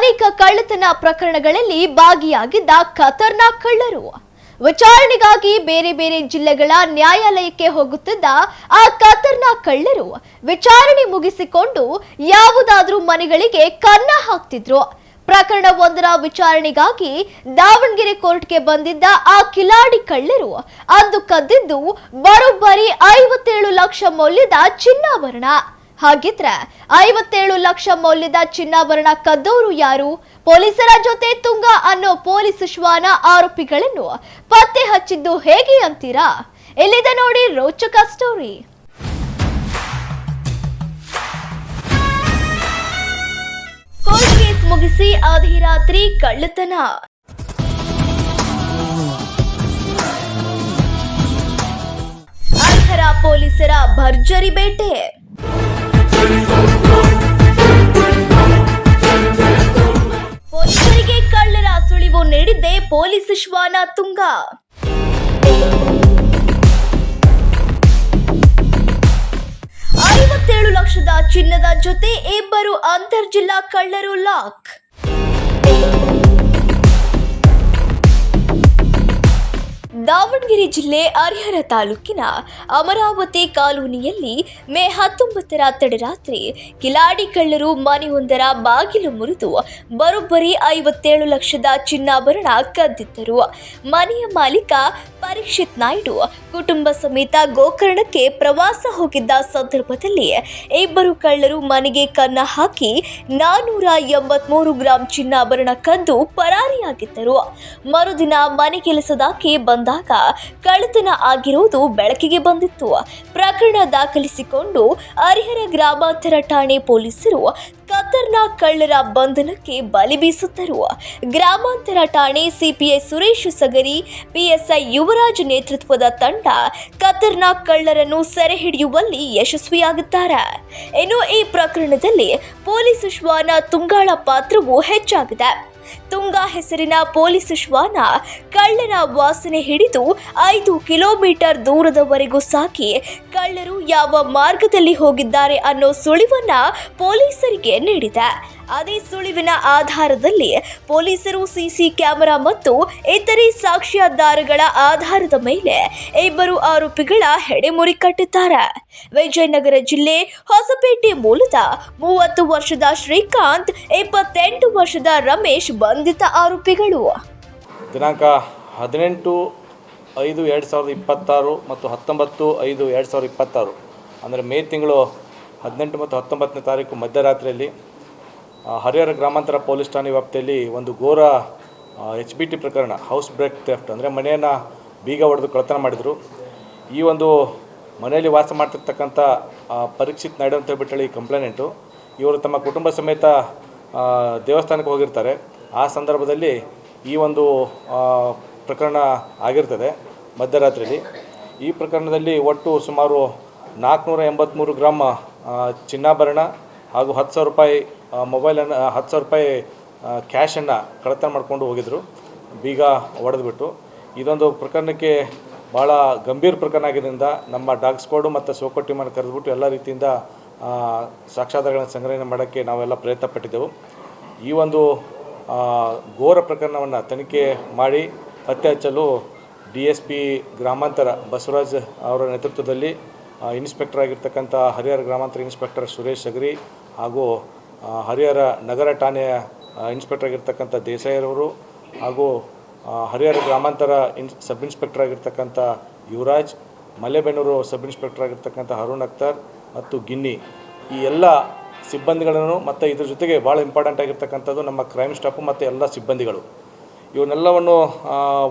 ಅನೇಕ ಕಳ್ಳತನ ಪ್ರಕರಣಗಳಲ್ಲಿ ಭಾಗಿಯಾಗಿದ್ದ ಖತರ್ನಾಕ್ ಕಳ್ಳರು. ವಿಚಾರಣೆಗಾಗಿ ಬೇರೆ ಬೇರೆ ಜಿಲ್ಲೆಗಳ ನ್ಯಾಯಾಲಯಕ್ಕೆ ಹೋಗುತ್ತಿದ್ದ ಆ ಖತರ್ನಾಕ್ ಕಳ್ಳರು ವಿಚಾರಣೆ ಮುಗಿಸಿಕೊಂಡು ಯಾವುದಾದ್ರೂ ಮನೆಗಳಿಗೆ ಕನ್ನ ಹಾಕ್ತಿದ್ರು. ಪ್ರಕರಣ ಒಂದರ ವಿಚಾರಣೆಗಾಗಿ ದಾವಣಗೆರೆ ಕೋರ್ಟ್ಗೆ ಬಂದಿದ್ದ ಆ ಕಿಲಾಡಿ ಕಳ್ಳರು ಅಂದು ಕದ್ದಿದ್ದು ಬರೋಬ್ಬರಿ 57 ಲಕ್ಷ ಮೌಲ್ಯದ ಚಿನ್ನಾಭರಣ. ಹಾಗಿದ್ರೆ 57 ಲಕ್ಷ ಮೌಲ್ಯದ ಚಿನ್ನಾಭರಣ ಕದ್ದವರು ಯಾರು? ಪೊಲೀಸರ ಜೊತೆ ತುಂಗ ಅನ್ನೋ ಪೊಲೀಸ್ ಶ್ವಾನ ಆರೋಪಿಗಳನ್ನು ಪತ್ತೆ ಹಚ್ಚಿದ್ದು ಹೇಗೆ ಅಂತೀರಾ? ಇಲ್ಲಿದೆ ನೋಡಿ ರೋಚಕ ಸ್ಟೋರಿ. ಕೋರ್ಟ್ ಕೇಸ್ ಮುಗಿಸಿ ಅರ್ಧರಾತ್ರಿ ಕಳ್ಳತನ. ಅರ್ಹರ ಪೊಲೀಸರ ಭರ್ಜರಿ ಬೇಟೆ. ಪೊಲೀಸರಿಗೆ ಕಳ್ಳರ ಸುಳಿವು ನೀಡಿದ್ದೆ ಪೊಲೀಸ್ ಶ್ವಾನ ತುಂಗ. $57 ಲಕ್ಷದ ಚಿನ್ನದ ಜೊತೆ ಇಬ್ಬರು ಅಂತರ್ಜಿಲ್ಲಾ ಕಳ್ಳರು ಲಾಕ್. ದಾವಣಗೆರೆ ಜಿಲ್ಲೆ ಹರಿಹರ ತಾಲೂಕಿನ ಅಮರಾವತಿ ಕಾಲೋನಿಯಲ್ಲಿ ಮೇ 19ರ ತಡರಾತ್ರಿ ಕಿಲಾಡಿ ಕಳ್ಳರು ಮನೆಯೊಂದರ ಬಾಗಿಲು ಮುರಿದು ಬರೋಬ್ಬರಿ 57 ಲಕ್ಷದ ಚಿನ್ನಾಭರಣ ಕದ್ದಿದ್ದರು. ಮನೆಯ ಮಾಲೀಕ ಪರೀಕ್ಷಿತ್ ನಾಯ್ಡು ಕುಟುಂಬ ಸಮೇತ ಗೋಕರ್ಣಕ್ಕೆ ಪ್ರವಾಸ ಹೋಗಿದ್ದ ಸಂದರ್ಭದಲ್ಲಿ ಇಬ್ಬರು ಕಳ್ಳರು ಮನೆಗೆ ಕನ್ನ ಹಾಕಿ 483 ಗ್ರಾಂ ಚಿನ್ನಾಭರಣ ಕದ್ದು ಪರಾರಿಯಾಗಿದ್ದರು. ಮರುದಿನ ಮನೆ ಕೆಲಸದಾಕೆ ಬಂದಾಗ ಕಳ್ಳತನ ಆಗಿರುವುದು ಬೆಳಕಿಗೆ ಬಂದಿತ್ತು. ಪ್ರಕರಣ ದಾಖಲಿಸಿಕೊಂಡು ಹರಿಹರ ಗ್ರಾಮಾಂತರ ಠಾಣೆ ಪೊಲೀಸರು ಖತರ್ನಾಕ್ ಕಳ್ಳರ ಬಂಧನಕ್ಕೆ ಬಲೆ ಬೀಸುತ್ತರು. ಗ್ರಾಮಾಂತರ ಠಾಣೆ ಸಿಪಿಐ ಸುರೇಶ್ ಸಗರಿ, ಪಿಎಸ್ಐ ಯುವರಾಜ್ ನೇತೃತ್ವದ ತಂಡ ಖತರ್ನಾಕ್ ಕಳ್ಳರನ್ನು ಸೆರೆ ಹಿಡಿಯುವಲ್ಲಿ ಯಶಸ್ವಿಯಾಗುತ್ತಾರೆ. ಇನ್ನು ಈ ಪ್ರಕರಣದಲ್ಲಿ ಪೊಲೀಸ್ ಶ್ವಾನ ತುಂಗಾಳ ಪಾತ್ರವೂ ಹೆಚ್ಚಾಗಿದೆ. ತುಂಗಾ ಹೆಸರಿನ ಪೊಲೀಸ್ ಶ್ವಾನ ಕಳ್ಳರ ವಾಸನೆ ಹಿಡಿದು 5 ಕಿಲೋಮೀಟರ್ ದೂರದವರೆಗೂ ಸಾಗಿ ಕಳ್ಳರು ಯಾವ ಮಾರ್ಗದಲ್ಲಿ ಹೋಗಿದ್ದಾರೆ ಅನ್ನೋ ಸುಳಿವನ್ನ ಪೊಲೀಸರಿಗೆ ನೀಡಿದೆ. ಅದೇ ಸುಳಿವಿನ ಆಧಾರದಲ್ಲಿ ಪೊಲೀಸರು ಸಿಸಿ ಕ್ಯಾಮೆರಾ ಮತ್ತು ಇತರೆ ಸಾಕ್ಷ್ಯಾಧಾರಗಳ ಆಧಾರದ ಮೇಲೆ ಇಬ್ಬರು ಆರೋಪಿಗಳ ಹೆಡೆಮುರಿ ಕಟ್ಟಿದ್ದಾರೆ. ವಿಜಯನಗರ ಜಿಲ್ಲೆ ಹೊಸಪೇಟೆ ಮೂಲದ 30 ವರ್ಷದ ಶ್ರೀಕಾಂತ್, 28 ವರ್ಷದ ರಮೇಶ್ ಬಂಧಿತ ಆರೋಪಿಗಳು. ದಿನಾಂಕ 18/5/2026 ಮತ್ತು 19/5/2026 ಅಂದರೆ ಮೇ ತಿಂಗಳು 18 ಮತ್ತು 19ನೇ ತಾರೀಕು ಮಧ್ಯರಾತ್ರಿಯಲ್ಲಿ ಹರಿಹರ ಗ್ರಾಮಾಂತರ ಪೊಲೀಸ್ ಠಾಣೆ ವ್ಯಾಪ್ತಿಯಲ್ಲಿ ಒಂದು ಘೋರ HBT ಪ್ರಕರಣ, ಹೌಸ್ ಬ್ರೇಕ್ ಥೆಫ್ಟ್ ಅಂದರೆ ಮನೆಯನ್ನು ಬೀಗ ಹೊಡೆದು ಕಳ್ಳತನ ಮಾಡಿದರು. ಈ ಒಂದು ಮನೆಯಲ್ಲಿ ವಾಸ ಮಾಡ್ತಿರ್ತಕ್ಕಂಥ ಪರೀಕ್ಷಿತ್ ನಾಯ್ಡು ಅಂತ ಹೇಳ್ಬಿಟ್ಟು ಹೇಳಿ ಕಂಪ್ಲೇನೆಂಟು. ಇವರು ತಮ್ಮ ಕುಟುಂಬ ಸಮೇತ ದೇವಸ್ಥಾನಕ್ಕೆ ಹೋಗಿರ್ತಾರೆ. ಆ ಸಂದರ್ಭದಲ್ಲಿ ಈ ಒಂದು ಪ್ರಕರಣ ಆಗಿರ್ತದೆ ಮಧ್ಯರಾತ್ರಿಯಲ್ಲಿ. ಈ ಪ್ರಕರಣದಲ್ಲಿ ಒಟ್ಟು ಸುಮಾರು 483 ಗ್ರಾಮ್ ಚಿನ್ನಾಭರಣ ಹಾಗೂ 10,000 ರೂಪಾಯಿ ಮೊಬೈಲನ್ನು, 10,000 ರೂಪಾಯಿ ಕ್ಯಾಶನ್ನು ಕಳ್ಳತನ ಮಾಡ್ಕೊಂಡು ಹೋಗಿದ್ರು ಬೀಗ ಹೊಡೆದ್ಬಿಟ್ಟು. ಇದೊಂದು ಪ್ರಕರಣಕ್ಕೆ ಭಾಳ ಗಂಭೀರ ಪ್ರಕರಣ ಆಗಿದ್ದರಿಂದ ನಮ್ಮ ಡಾಗ್ ಸ್ಕ್ವಾಡು ಮತ್ತು ಸೋಕೋ ಟೀಮನ್ನು ಕರೆದುಬಿಟ್ಟು ಎಲ್ಲ ರೀತಿಯಿಂದ ಸಾಕ್ಷ್ಯಾಧಾರಗಳನ್ನು ಸಂಗ್ರಹಣೆ ಮಾಡೋಕ್ಕೆ ನಾವೆಲ್ಲ ಪ್ರಯತ್ನ ಪಟ್ಟಿದ್ದೆವು. ಈ ಒಂದು ಘೋರ ಪ್ರಕರಣವನ್ನು ತನಿಖೆ ಮಾಡಿ ಪತ್ತೆ ಹಚ್ಚಲು DSP ಗ್ರಾಮಾಂತರ ಬಸವರಾಜ್ ಅವರ ನೇತೃತ್ವದಲ್ಲಿ ಇನ್ಸ್ಪೆಕ್ಟರ್ ಆಗಿರ್ತಕ್ಕಂಥ ಹರಿಹರ ಗ್ರಾಮಾಂತರ ಇನ್ಸ್ಪೆಕ್ಟರ್ ಸುರೇಶ್ ಸಗರಿ ಹಾಗೂ ಹರಿಹರ ನಗರ ಠಾಣೆಯ ಇನ್ಸ್ಪೆಕ್ಟರ್ ಆಗಿರ್ತಕ್ಕಂಥ ದೇಸಾಯಿರವರು ಹಾಗೂ ಹರಿಹರ ಗ್ರಾಮಾಂತರ ಸಬ್ ಇನ್ಸ್ಪೆಕ್ಟರ್ ಆಗಿರ್ತಕ್ಕಂಥ ಯುವರಾಜ್, ಮಲೆಬೆನ್ನೂರು ಸಬ್ ಇನ್ಸ್ಪೆಕ್ಟರ್ ಆಗಿರ್ತಕ್ಕಂಥ ಅರುಣ್ ಅಖ್ತರ್ ಮತ್ತು ಗಿನ್ನಿ, ಈ ಎಲ್ಲ ಸಿಬ್ಬಂದಿಗಳನ್ನು ಮತ್ತು ಇದ್ರ ಜೊತೆಗೆ ಭಾಳ ಇಂಪಾರ್ಟೆಂಟ್ ಆಗಿರ್ತಕ್ಕಂಥದ್ದು ನಮ್ಮ ಕ್ರೈಮ್ ಸ್ಟಾಫು ಮತ್ತು ಎಲ್ಲ ಸಿಬ್ಬಂದಿಗಳು, ಇವನ್ನೆಲ್ಲವನ್ನು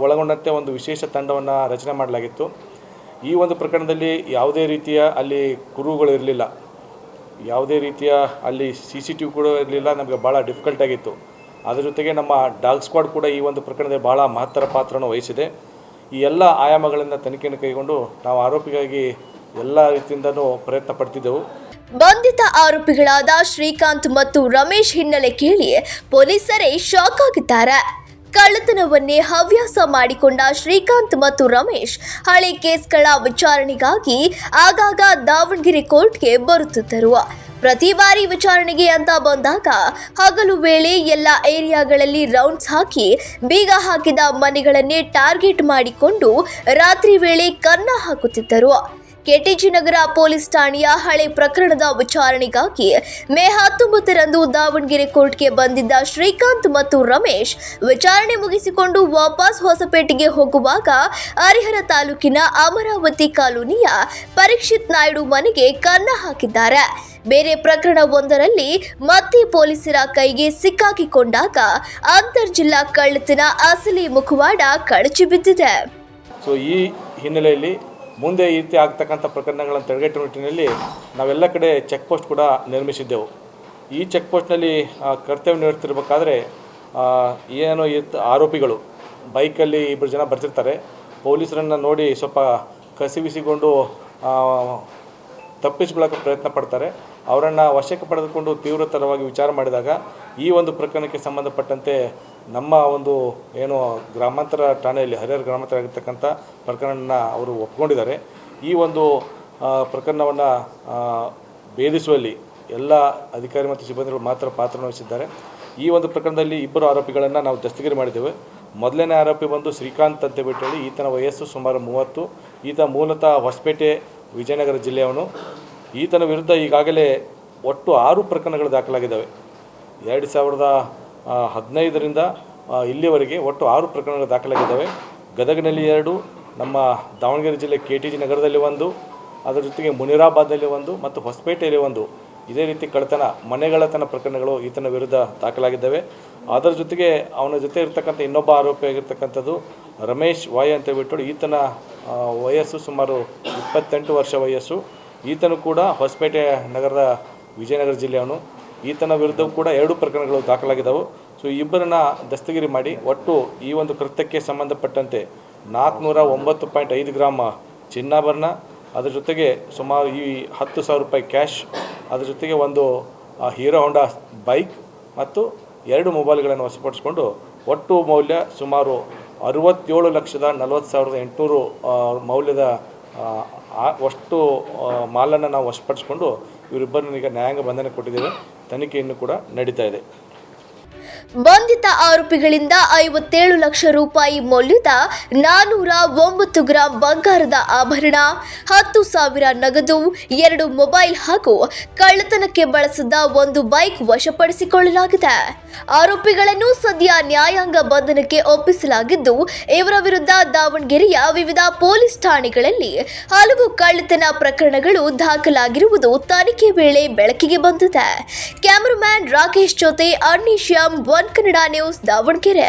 ಒಳಗೊಂಡಂತೆ ಒಂದು ವಿಶೇಷ ತಂಡವನ್ನು ರಚನೆ ಮಾಡಲಾಗಿತ್ತು. ಈ ಒಂದು ಪ್ರಕರಣದಲ್ಲಿ ಯಾವುದೇ ರೀತಿಯ ಅಲ್ಲಿ ಕುರುಗಳು ಇರಲಿಲ್ಲ, ಯಾವುದೇ ರೀತಿಯ ಅಲ್ಲಿ CCTV ಕೂಡ ಇರಲಿಲ್ಲ. ನಮಗೆ ಭಾಳ ಡಿಫಿಕಲ್ಟ್ ಆಗಿತ್ತು. ಅದರ ಜೊತೆಗೆ ನಮ್ಮ ಡಾಗ್ ಸ್ಕ್ವಾಡ್ ಕೂಡ ಈ ಒಂದು ಪ್ರಕರಣದಲ್ಲಿ ಭಾಳ ಮಹತ್ತರ ಪಾತ್ರವನ್ನು ವಹಿಸಿದೆ. ಈ ಎಲ್ಲ ಆಯಾಮಗಳಿಂದ ತನಿಖೆಯನ್ನು ಕೈಗೊಂಡು ನಾವು ಆರೋಪಿಗಾಗಿ ಎಲ್ಲ ರೀತಿಯಿಂದನೂ ಪ್ರಯತ್ನ ಪಡ್ತಿದ್ದೆವು. ಬಂಧಿತ ಆರೋಪಿಗಳಾದ ಶ್ರೀಕಾಂತ್ ಮತ್ತು ರಮೇಶ್ ಹಿನ್ನೆಲೆ ಕೇಳಿ ಪೊಲೀಸರೇ ಶಾಕ್ ಆಗಿದ್ದಾರೆ. ಕಳ್ಳತನವನ್ನೇ ಹವ್ಯಾಸ ಮಾಡಿಕೊಂಡ ಶ್ರೀಕಾಂತ್ ಮತ್ತು ರಮೇಶ್ ಹಳೆ ಕೇಸ್ಗಳ ವಿಚಾರಣೆಗಾಗಿ ಆಗಾಗ ದಾವಣಗೆರೆ ಕೋರ್ಟ್ಗೆ ಬರುತ್ತಿದ್ದರು. ಪ್ರತಿ ಬಾರಿ ವಿಚಾರಣೆಗೆ ಅಂತ ಬಂದಾಗ ಹಗಲು ವೇಳೆ ಎಲ್ಲ ಏರಿಯಾಗಳಲ್ಲಿ ರೌಂಡ್ಸ್ ಹಾಕಿ ಬೀಗ ಹಾಕಿದ ಮನೆಗಳನ್ನೇ ಟಾರ್ಗೆಟ್ ಮಾಡಿಕೊಂಡು ರಾತ್ರಿ ವೇಳೆ ಕನ್ನ ಹಾಕುತ್ತಿದ್ದರು. ಕೆಟಿಜಿ ನಗರ ಪೊಲೀಸ್ ಠಾಣೆಯ ಹಳೆ ಪ್ರಕರಣದ ವಿಚಾರಣೆಗಾಗಿ ಮೇ 19ರಂದು ದಾವಣಗೆರೆ ಕೋರ್ಟ್ಗೆ ಬಂದಿದ್ದ ಶ್ರೀಕಾಂತ್ ಮತ್ತು ರಮೇಶ್ ವಿಚಾರಣೆ ಮುಗಿಸಿಕೊಂಡು ವಾಪಸ್ ಹೊಸಪೇಟೆಗೆ ಹೋಗುವಾಗ ಹರಿಹರ ತಾಲೂಕಿನ ಅಮರಾವತಿ ಕಾಲೋನಿಯ ಪರೀಕ್ಷಿತ್ ನಾಯ್ಡು ಮನೆಗೆ ಕನ್ನ ಹಾಕಿದ್ದಾರೆ. ಬೇರೆ ಪ್ರಕರಣವೊಂದರಲ್ಲಿ ಮತ್ತೆ ಪೊಲೀಸರ ಕೈಗೆ ಸಿಕ್ಕಾಕಿಕೊಂಡಾಗ ಅಂತರ್ಜಿಲ್ಲಾ ಕಳ್ಳತನ ಅಸಲಿ ಮುಖವಾಡ ಕಳಚಿ ಬಿದ್ದಿದೆ. ಸೊ ಈ ಹಿನ್ನೆಲೆಯಲ್ಲಿ ಮುಂದೆ ಈ ರೀತಿ ಆಗ್ತಕ್ಕಂಥ ಪ್ರಕರಣಗಳನ್ನು ತಡೆಗಟ್ಟುವ ನಿಟ್ಟಿನಲ್ಲಿ ನಾವೆಲ್ಲ ಕಡೆ ಚೆಕ್ ಪೋಸ್ಟ್ ಕೂಡ ನಿರ್ಮಿಸಿದ್ದೆವು. ಈ ಚೆಕ್ ಪೋಸ್ಟ್ನಲ್ಲಿ ಕರ್ತವ್ಯ ನಿರ್ವಹಿಸ್ತಿರ್ಬೇಕಾದ್ರೆ ಏನು ಆರೋಪಿಗಳು ಬೈಕಲ್ಲಿ 2 ಜನ ಬರ್ತಿರ್ತಾರೆ. ಪೊಲೀಸರನ್ನು ನೋಡಿ ಸ್ವಲ್ಪ ಕಸಿವಿಸಿಕೊಂಡು ತಪ್ಪಿಸಿಕೊಳ್ಳೋಕ್ಕೆ ಪ್ರಯತ್ನ ಪಡ್ತಾರೆ. ಅವರನ್ನು ವಶಕ್ಕೆ ಪಡೆದುಕೊಂಡು ತೀವ್ರತರವಾಗಿ ವಿಚಾರ ಮಾಡಿದಾಗ ಈ ಒಂದು ಪ್ರಕರಣಕ್ಕೆ ಸಂಬಂಧಪಟ್ಟಂತೆ ನಮ್ಮ ಒಂದು ಏನು ಗ್ರಾಮಾಂತರ ಠಾಣೆಯಲ್ಲಿ ಹರಿಹರ ಗ್ರಾಮಾಂತರ ಆಗಿರ್ತಕ್ಕಂಥ ಪ್ರಕರಣನ ಅವರು ಒಪ್ಕೊಂಡಿದ್ದಾರೆ. ಈ ಒಂದು ಪ್ರಕರಣವನ್ನು ಭೇದಿಸುವಲ್ಲಿ ಎಲ್ಲ ಅಧಿಕಾರಿ ಮತ್ತು ಸಿಬ್ಬಂದಿಗಳು ಮಾತ್ರ ಪಾತ್ರ ವಹಿಸಿದ್ದಾರೆ. ಈ ಒಂದು ಪ್ರಕರಣದಲ್ಲಿ 2 ಆರೋಪಿಗಳನ್ನು ನಾವು ದಸ್ತಗಿರಿ ಮಾಡಿದ್ದೇವೆ. ಮೊದಲನೇ ಆರೋಪಿ ಬಂದು ಶ್ರೀಕಾಂತ್ ಅಂತ ಬಿಟ್ಟು ಈತನ ವಯಸ್ಸು ಸುಮಾರು 30. ಈತ ಮೂಲತಃ ಹೊಸಪೇಟೆ ವಿಜಯನಗರ ಜಿಲ್ಲೆಯವನು. ಈತನ ವಿರುದ್ಧ ಈಗಾಗಲೇ ಒಟ್ಟು 6 ಪ್ರಕರಣಗಳು ದಾಖಲಾಗಿದ್ದಾವೆ. 2015ರಿಂದ ಇಲ್ಲಿವರೆಗೆ ಒಟ್ಟು 6 ಪ್ರಕರಣಗಳು ದಾಖಲಾಗಿದ್ದಾವೆ. ಗದಗನಲ್ಲಿ 2, ನಮ್ಮ ದಾವಣಗೆರೆ ಜಿಲ್ಲೆ ಕೆಟಿಜಿ ನಗರದಲ್ಲಿ 1, ಅದರ ಜೊತೆಗೆ ಮುನಿರಾಬಾದ್ನಲ್ಲಿ 1 ಮತ್ತು ಹೊಸಪೇಟೆಯಲ್ಲಿ 1 ಇದೇ ರೀತಿ ಮನೆಗಳತನ ಪ್ರಕರಣಗಳು ಈತನ ವಿರುದ್ಧ ದಾಖಲಾಗಿದ್ದಾವೆ. ಅದರ ಜೊತೆಗೆ ಅವನ ಜೊತೆ ಇರ್ತಕ್ಕಂಥ ಇನ್ನೊಬ್ಬ ಆರೋಪಿಯಾಗಿರ್ತಕ್ಕಂಥದ್ದು ರಮೇಶ್ ವಾಯ್ ಅಂತ ಹೇಳ್ಬಿಟ್ಟು ಈತನ ವಯಸ್ಸು ಸುಮಾರು 28 ವರ್ಷ ವಯಸ್ಸು. ಈತನು ಕೂಡ ಹೊಸಪೇಟೆ ನಗರದ ವಿಜಯನಗರ ಜಿಲ್ಲೆಯವನು. ಈತನ ವಿರುದ್ಧ ಕೂಡ 2 ಪ್ರಕರಣಗಳು ದಾಖಲಾಗಿದ್ದವು. ಸೊ ಇಬ್ಬರನ್ನ ದಸ್ತಗಿರಿ ಮಾಡಿ ಒಟ್ಟು ಈ ಒಂದು ಕೃತ್ಯಕ್ಕೆ ಸಂಬಂಧಪಟ್ಟಂತೆ 409.5 ಗ್ರಾಮ್ ಚಿನ್ನಾಭರಣ, ಅದರ ಜೊತೆಗೆ ಸುಮಾರು ಈ 10,000 ರೂಪಾಯಿ ಕ್ಯಾಶ್, ಅದರ ಜೊತೆಗೆ ಒಂದು ಹೀರೋ ಹೋಂಡಾ ಬೈಕ್ ಮತ್ತು 2 ಮೊಬೈಲ್ಗಳನ್ನು ವಶಪಡಿಸಿಕೊಂಡು ಒಟ್ಟು ಮೌಲ್ಯ ಸುಮಾರು 67,40,800 ಮೌಲ್ಯದ ಅಷ್ಟು ಮಾಲನ್ನು ನಾವು ವಶಪಡಿಸಿಕೊಂಡು ಇವರಿಬ್ಬರನ್ನ ಈಗ ನ್ಯಾಯಾಂಗ ಬಂಧನ ಕೊಟ್ಟಿದ್ದೇವೆ. ತನಿಖೆಯನ್ನು ಕೂಡ ನಡೀತಾ ಇದೆ. ಬಂಧಿತ ಆರೋಪಿಗಳಿಂದ 57 ಲಕ್ಷ ರೂಪಾಯಿ ಮೌಲ್ಯದ 409 ಗ್ರಾಂ ಬಂಗಾರದ ಆಭರಣ, 10,000 ನಗದು, 2 ಮೊಬೈಲ್ ಹಾಗೂ ಕಳ್ಳತನಕ್ಕೆ ಬಳಸಿದ 1 ಬೈಕ್ ವಶಪಡಿಸಿಕೊಳ್ಳಲಾಗಿದೆ. ಆರೋಪಿಗಳನ್ನು ಸದ್ಯ ನ್ಯಾಯಾಂಗ ಬಂಧನಕ್ಕೆ ಒಪ್ಪಿಸಲಾಗಿದ್ದು, ಇವರ ವಿರುದ್ಧ ದಾವಣಗೆರೆಯ ವಿವಿಧ ಪೊಲೀಸ್ ಠಾಣೆಗಳಲ್ಲಿ ಹಲವು ಕಳ್ಳತನ ಪ್ರಕರಣಗಳು ದಾಖಲಾಗಿರುವುದು ತನಿಖೆ ವೇಳೆ ಬೆಳಕಿಗೆ ಬಂದಿದೆ. ಕ್ಯಾಮರಾಮ್ಯಾನ್ ರಾಕೇಶ್ ಜೊತೆ ಅರ್ನಿಶ್ಯಾಮ್, ಒನ್ ಕನ್ನಡ ನ್ಯೂಸ್, ದಾವಣಗೆರೆ.